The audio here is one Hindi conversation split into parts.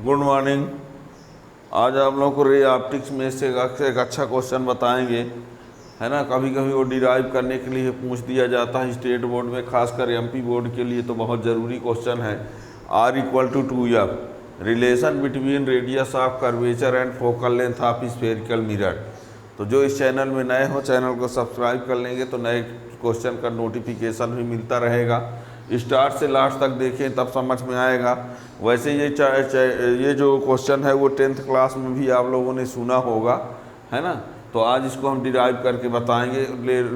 Good morning. आज आप लोगों को रे ऑप्टिक्स में से एक अच्छा क्वेश्चन बताएंगे, है ना। कभी कभी वो डिराइव करने के लिए पूछ दिया जाता है स्टेट बोर्ड में, खासकर एमपी बोर्ड के लिए तो बहुत ज़रूरी क्वेश्चन है। R = 2F, relation between radius of curvature and focal length of spherical mirror. तो जो इस चैनल में नए हो, चैनल को सब्सक्राइब कर लेंगे तो नए क्वेश्चन का नोटिफिकेशन भी मिलता रहेगा। स्टार्ट से लास्ट तक देखें तब समझ में आएगा। वैसे ये जो क्वेश्चन है वो 10th क्लास में भी आप लोगों ने सुना होगा, है ना। तो आज इसको हम डिराइव करके बताएंगे,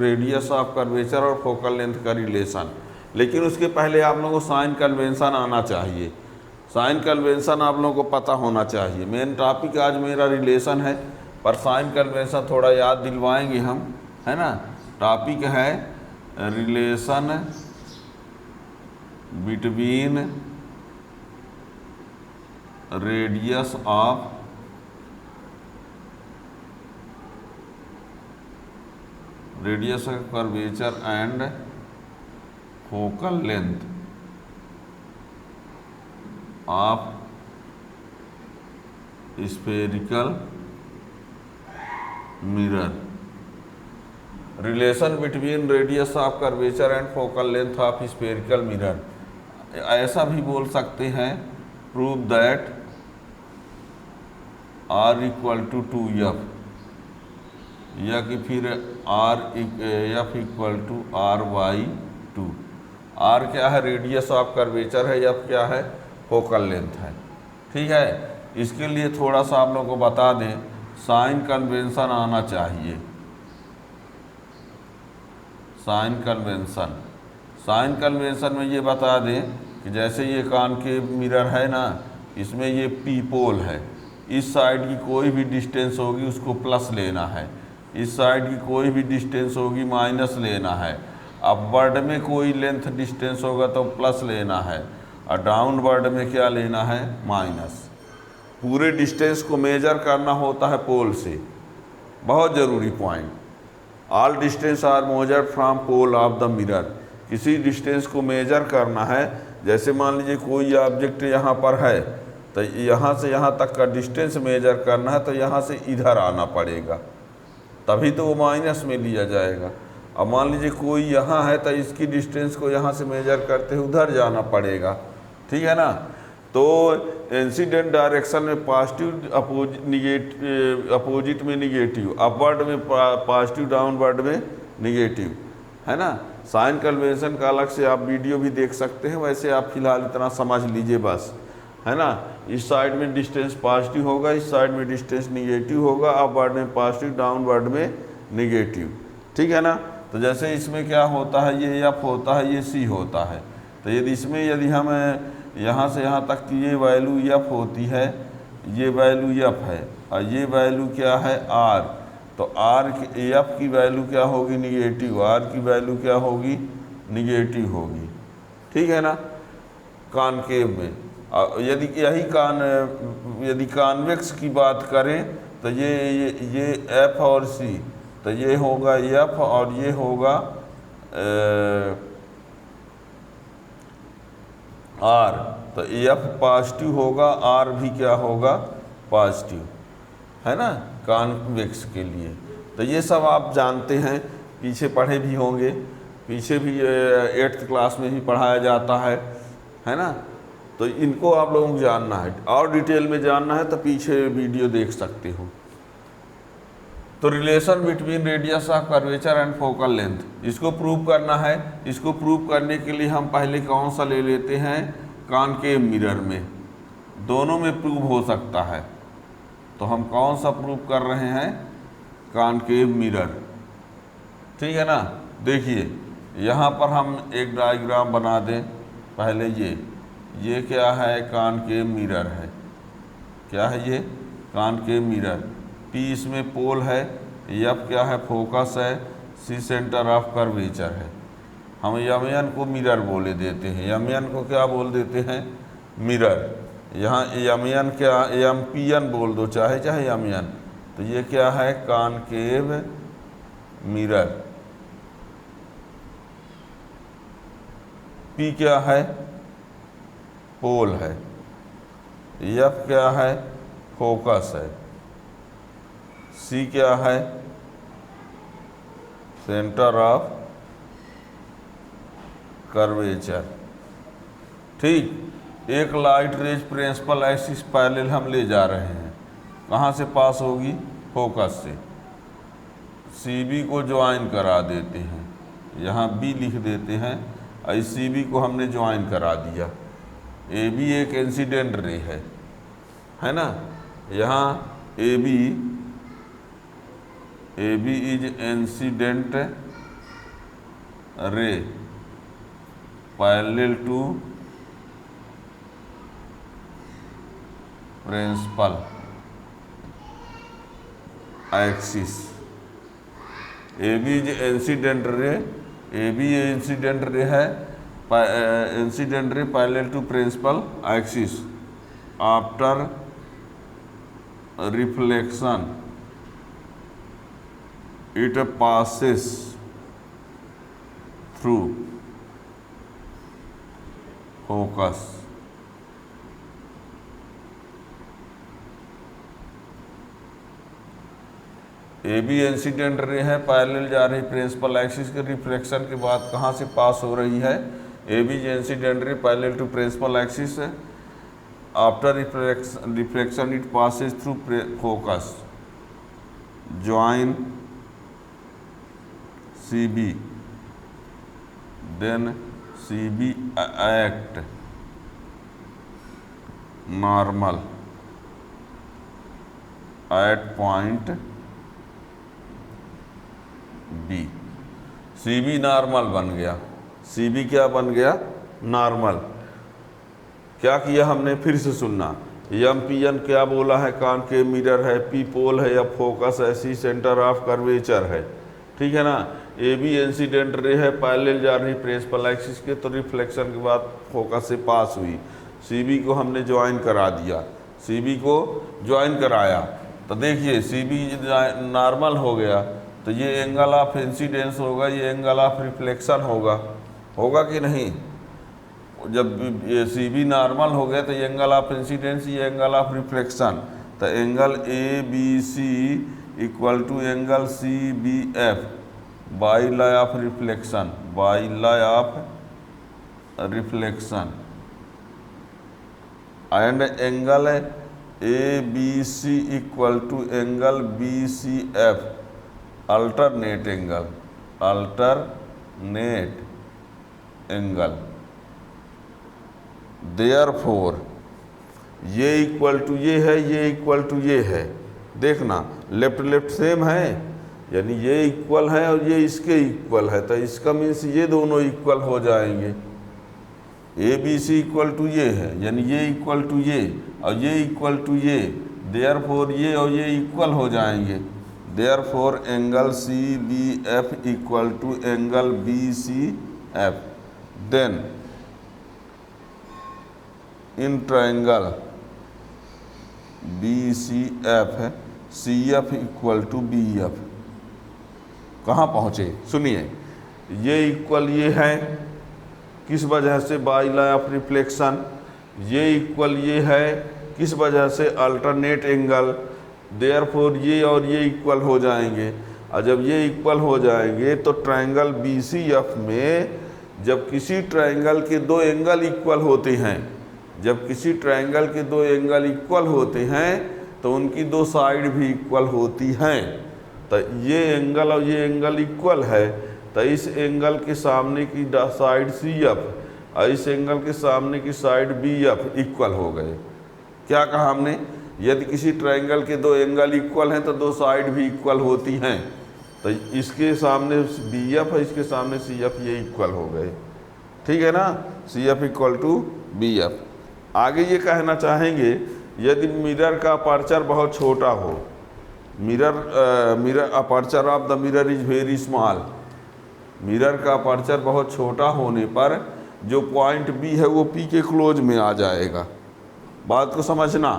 रेडियस ऑफ कर्वेचर और फोकल लेंथ का रिलेशन। लेकिन उसके पहले आप लोगों को साइन कन्वेंशन आना चाहिए। साइन कन्वेंशन आप लोगों को पता होना चाहिए। मेन टॉपिक आज मेरा रिलेशन है, पर साइन कन्वेंशन थोड़ा याद दिलवाएंगे हम, है ना। टॉपिक है relation between radius of curvature and focal length of spherical mirror. Relation between radius of curvature and focal length of spherical mirror. ऐसा भी बोल सकते हैं, प्रूव दैट R = 2F, या कि फिर F = R/2। R क्या है? रेडियस ऑफ कर्वेचर है। F क्या है? फोकल लेंथ है। ठीक है। इसके लिए थोड़ा सा आप लोगों को बता दें, साइन कन्वेंशन आना चाहिए। साइन कन्वेंशन में ये बता दें कि जैसे ये कॉनकेव मिरर है ना, इसमें ये पी पोल है। इस साइड की कोई भी डिस्टेंस होगी उसको प्लस लेना है, इस साइड की कोई भी डिस्टेंस होगी माइनस लेना है। अपवर्ड में कोई लेंथ डिस्टेंस होगा तो प्लस लेना है, और डाउनवर्ड में क्या लेना है? माइनस। पूरे डिस्टेंस को मेजर करना होता है पोल से, बहुत ज़रूरी point. All distance are measured from pole of the mirror. किसी डिस्टेंस को मेजर करना है, जैसे मान लीजिए कोई ऑब्जेक्ट यहाँ पर है, तो यहाँ से यहाँ तक का डिस्टेंस मेजर करना है, तो यहाँ से इधर आना पड़ेगा, तभी तो वो माइनस में लिया जाएगा। अब मान लीजिए कोई यहाँ है, तो इसकी डिस्टेंस को यहाँ से मेजर करते हुए उधर जाना पड़ेगा, ठीक है ना। तो इंसिडेंट डायरेक्शन में पॉजिटिव, अपोजिट में निगेटिव, अपवर्ड में पॉजिटिव, डाउनवर्ड में निगेटिव, है ना। साइन कन्वेंशन का अलग से आप वीडियो भी देख सकते हैं, वैसे आप फिलहाल इतना समझ लीजिए बस, है ना। इस साइड में डिस्टेंस पॉजिटिव होगा, इस साइड में डिस्टेंस निगेटिव होगा, अपवर्ड में पॉजिटिव, डाउनवर्ड में निगेटिव, ठीक है ना। तो जैसे इसमें क्या होता है, ये F होता है, ये C होता है। तो यदि हम यहाँ से यहाँ तक की ये वैल्यू F होती है, ये वैल्यू F है, और ये वैल्यू क्या है? R। तो F की वैल्यू क्या होगी? निगेटिव। R की वैल्यू क्या होगी? निगेटिव होगी, ठीक है ना। कॉनकेव में यदि कॉन्वेक्स की बात करें तो ये F और C, तो ये होगा F और ये होगा R। तो F पॉजिटिव होगा, R भी क्या होगा? पॉजिटिव, है ना, कॉन्वेक्स के लिए। तो ये सब आप जानते हैं, पीछे पढ़े भी होंगे, पीछे भी 8th क्लास में ही पढ़ाया जाता है ना। तो इनको आप लोगों को जानना है, और डिटेल में जानना है तो पीछे वीडियो देख सकते हो। तो relation between radius of curvature and focal length, इसको प्रूव करना है। इसको प्रूव करने के लिए हम पहले कौन सा ले लेते हैं? कॉनकेव मिरर में, दोनों में प्रूव हो सकता है। तो हम कौन सा प्रूव कर रहे हैं? कॉनकेव मिरर, ठीक है ना। देखिए यहाँ पर हम एक डायग्राम बना दें पहले। ये क्या है? कॉनकेव मिरर है। क्या है ये? Concave mirror. P इसमें पोल है, F क्या है? फोकस है, C सेंटर ऑफ कर्वेचर है। हम Mn को मिरर बोले देते हैं। Mn को क्या बोल देते हैं? मिरर। यहाँ Mn क्या? Mpn बोल दो, चाहे Mn। तो ये क्या है? Concave mirror. P क्या है? पोल है, एफ क्या है, फोकस है, सी क्या है, सेंटर ऑफ कर्वेचर। ठीक, एक light rays principal axis parallel हम ले जा रहे हैं, कहाँ से पास होगी, फोकस से। सी बी को ज्वाइन करा देते हैं, यहाँ बी लिख देते हैं, और सी बी को हमने ज्वाइन करा दिया। ए बी एक इंसिडेंट रे है ना, यहाँ A B is incident ray parallel to principal axis. A B is incident ray, A B incident ray है, incident ray parallel to principal axis after reflection it passes through focus। A B incident ray है, पैरेलल जा रही प्रिंसिपल एक्सिस के, रिफ्लेक्शन के बाद कहाँ से पास हो रही है, A B incident ray parallel to principal axis, after reflection it passes through focus, join CB, then CB act normal at point B। CB normal बन गया, CB क्या बन गया, नॉर्मल। क्या किया हमने, फिर से सुनना, एम पी एन क्या बोला है, कॉनकेव मिरर है, पी पोल है, या फोकस है, सी सेंटर ऑफ कर्वेचर है, ठीक है ना। ए बी इंसिडेंट रे है, पैरेलल जा रही प्रिंसिपल एक्सिस के, तो रिफ्लेक्शन के बाद फोकस से पास हुई। सी बी को हमने ज्वाइन करा दिया, सी बी को ज्वाइन कराया, तो देखिए सी बी नॉर्मल हो गया, तो ये एंगल ऑफ इंसिडेंस होगा, ये एंगल ऑफ रिफ्लेक्शन होगा कि नहीं। जब ये सी बी नॉर्मल हो गया तो ये एंगल ऑफ इंसिडेंस, ये एंगल ऑफ रिफ्लेक्शन, तो angle A B C equal to angle C B F by law of reflection, by law of reflection, and angle A B C equal to angle B C F, alternate angle, alternate angle. Therefore ये इक्वल टू ये है, ये इक्वल टू ये है, देखना लेफ्ट लेफ्ट सेम है, यानी ये इक्वल है और ये इसके इक्वल है, तो इसका मीन्स ये दोनों इक्वल हो जाएंगे। A B C equal to ये है, यानी ये इक्वल टू ये और ये इक्वल टू ये, देयरफॉर ये और ये इक्वल हो जाएंगे। Therefore angle C B F equal to angle B C F, then in triangle B C F है, C F equal to B F. कहाँ पहुँचे, सुनिए, ये इक्वल ये है, किस वजह से, बाई लॉ ऑफ रिफ्लेक्शन। ये इक्वल ये है, किस वजह से, अल्टरनेट एंगल। देयरफॉर ये और ये इक्वल हो जाएंगे, और जब ये इक्वल हो जाएंगे तो ट्रायंगल बी सी एफ में जब किसी ट्रायंगल के दो एंगल इक्वल होते हैं, जब किसी ट्रायंगल के दो एंगल इक्वल होते हैं तो उनकी दो साइड भी इक्वल होती हैं। तो ये एंगल और ये एंगल इक्वल है, तो इस एंगल के सामने की साइड सी एफ और इस एंगल के सामने की साइड बी एफ इक्वल हो गए। क्या कहा हमने, यदि किसी ट्रायंगल के दो एंगल इक्वल हैं तो दो साइड भी इक्वल होती हैं, तो इसके सामने बी एफ है, इसके सामने सी एफ, ये इक्वल हो गए, ठीक है ना। C F equal to B F. आगे ये कहना चाहेंगे, यदि मिरर का अपर्चर बहुत छोटा हो, mirror aperture of the mirror is very small, mirror का अपर्चर बहुत छोटा होने पर जो पॉइंट बी है वो पी के क्लोज में आ जाएगा। बात को समझना,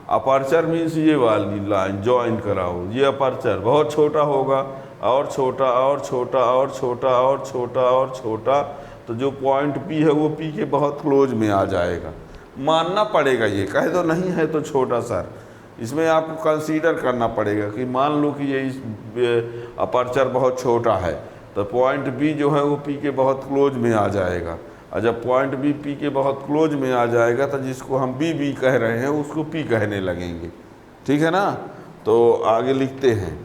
अपर्चर मीन्स ये वाली लाइन ज्वाइन कराओ, ये अपर्चर बहुत छोटा होगा, और छोटा और छोटा और छोटा और छोटा और छोटा, तो जो पॉइंट पी है वो पी के बहुत क्लोज में आ जाएगा। मानना पड़ेगा, ये कह दो नहीं है तो छोटा सर, इसमें आपको कंसीडर करना पड़ेगा कि मान लो कि ये इस अपर्चर बहुत छोटा है तो पॉइंट बी जो है वो पी के बहुत क्लोज में आ जाएगा, और जब पॉइंट बी पी के बहुत क्लोज में आ जाएगा तो जिसको हम बी बी कह रहे हैं उसको पी कहने लगेंगे। ठीक है ना, तो आगे लिखते हैं।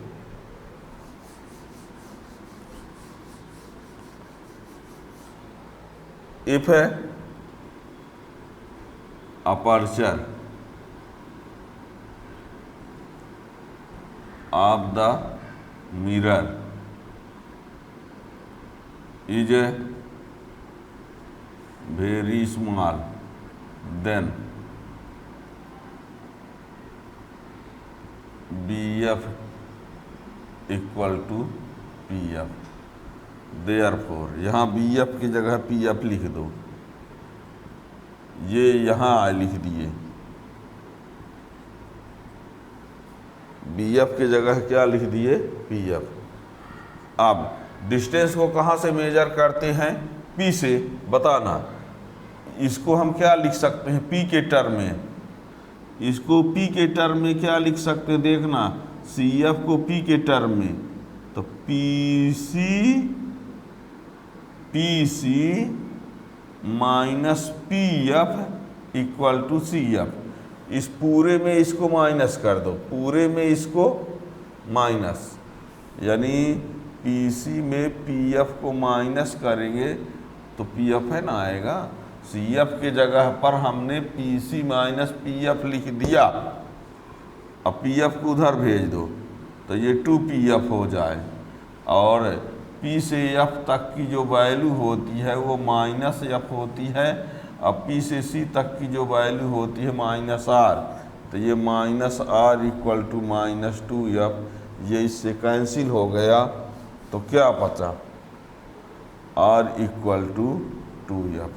इफ है aperture of the mirror is very small, then BF equal to PF। Therefore यहाँ BF की जगह PF लिख दो, ये यहाँ लिख दिए, BF की जगह क्या लिख दिए, PF। अब डिस्टेंस को कहाँ से मेजर करते हैं, P से, बताना। इसको हम क्या लिख सकते हैं, P के टर्म में, इसको P के टर्म में क्या लिख सकते हैं, देखना, CF को P के टर्म में, तो PC minus PF equal to CF। इस पूरे में इसको माइनस कर दो, पूरे में इसको माइनस, यानी PC में PF को माइनस करेंगे तो PF है ना आएगा, CF के जगह पर हमने PC माइनस PF लिख दिया, अब PF को उधर भेज दो तो ये 2PF हो जाए, और P से F तक की जो वैल्यू होती है वो माइनस F होती है, अब P से C तक की जो वैल्यू होती है माइनस R, तो ये minus R equal to minus 2F, ये इससे कैंसिल हो गया, तो क्या बचा, R इक्वल टू 2F,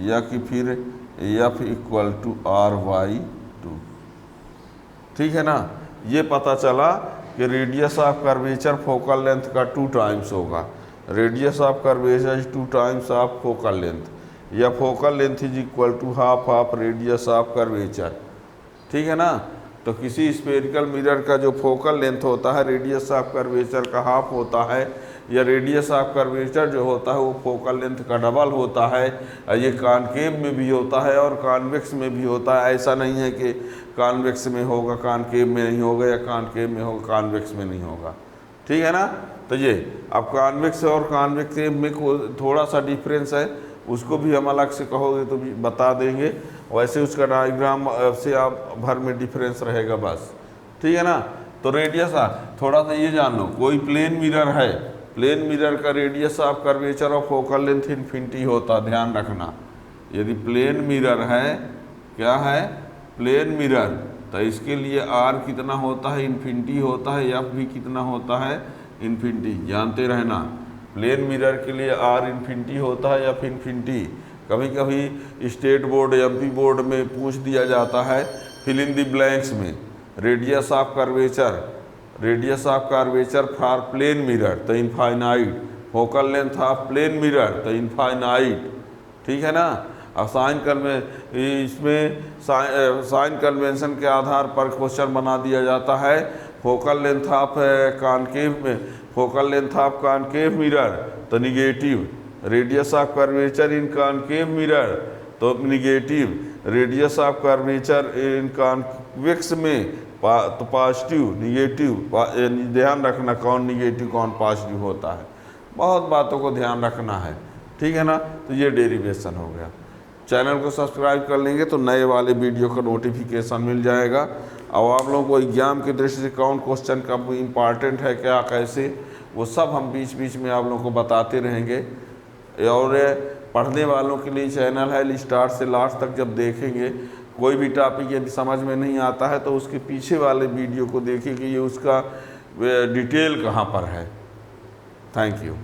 या कि फिर F इक्वल टू R/2। ठीक है ना, ये पता चला कि radius of curvature focal length का 2 टाइम्स होगा, radius of curvature 2 times of focal length, या focal length is equal to half of radius of curvature. ठीक है ना, तो किसी स्फेरिकल मिरर का जो फोकल लेंथ होता है रेडियस ऑफ कर्वेचर का हाफ होता है, या रेडियस ऑफ कर्वेचर जो होता है वो फोकल लेंथ का डबल होता है। ये कॉनकेव में भी होता है और कॉन्वेक्स में भी होता है, ऐसा नहीं है कि कॉन्वेक्स में होगा कॉनकेव में नहीं होगा, या कॉनकेव में होगा कॉन्वेक्स में नहीं होगा। ठीक है ना, तो ये अब कॉन्वेक्स और कॉन्वेक्सिव में थोड़ा सा डिफरेंस है, उसको भी हम अलग से कहोगे तो भी बता देंगे, वैसे उसका डायग्राम से आप भर में डिफरेंस रहेगा बस। ठीक है ना, तो रेडियस थोड़ा सा ये जान लो, कोई प्लेन मिरर है, प्लेन मिरर का रेडियस ऑफ कर्वेचर और फोकल लेंथ इन्फिनिटी होता, ध्यान रखना। यदि प्लेन मिरर है, क्या है, प्लेन मिरर, तो इसके लिए R कितना होता है, इन्फिनिटी होता है, F भी कितना होता है, इन्फिनिटी, जानते रहना। प्लेन मिरर के लिए R इन्फिनिटी होता है, F इन्फिनिटी। कभी कभी स्टेट बोर्ड MP बोर्ड में पूछ दिया जाता है फिल इन द ब्लैंक्स में, radius of curvature, radius of curvature for plane mirror तो infinite, focal length of plane mirror तो इनफाइनाइट। ठीक है ना, अब इसमें साइन कन्वेंशन के आधार पर क्वेश्चन बना दिया जाता है, फोकल लेंथ ऑफ कॉनकेव में, focal length of concave mirror तो negative, radius of curvature in concave mirror तो negative, radius of curvature in convex में तो पॉजिटिव, निगेटिव, ध्यान रखना कौन निगेटिव कौन पॉजिटिव होता है, बहुत बातों को ध्यान रखना है। ठीक है ना, तो ये डेरिवेशन हो गया। चैनल को सब्सक्राइब कर लेंगे तो नए वाले वीडियो का नोटिफिकेशन मिल जाएगा, और आप लोगों को एग्जाम की दृष्टि से कौन क्वेश्चन कब इम्पॉर्टेंट है, क्या कैसे, वो सब हम बीच बीच में आप लोगों को बताते रहेंगे। और पढ़ने वालों के लिए चैनल है, स्टार्ट से लास्ट तक जब देखेंगे, कोई भी टॉपिक यदि समझ में नहीं आता है तो उसके पीछे वाले वीडियो को देखिए कि ये उसका डिटेल कहाँ पर है। Thank you.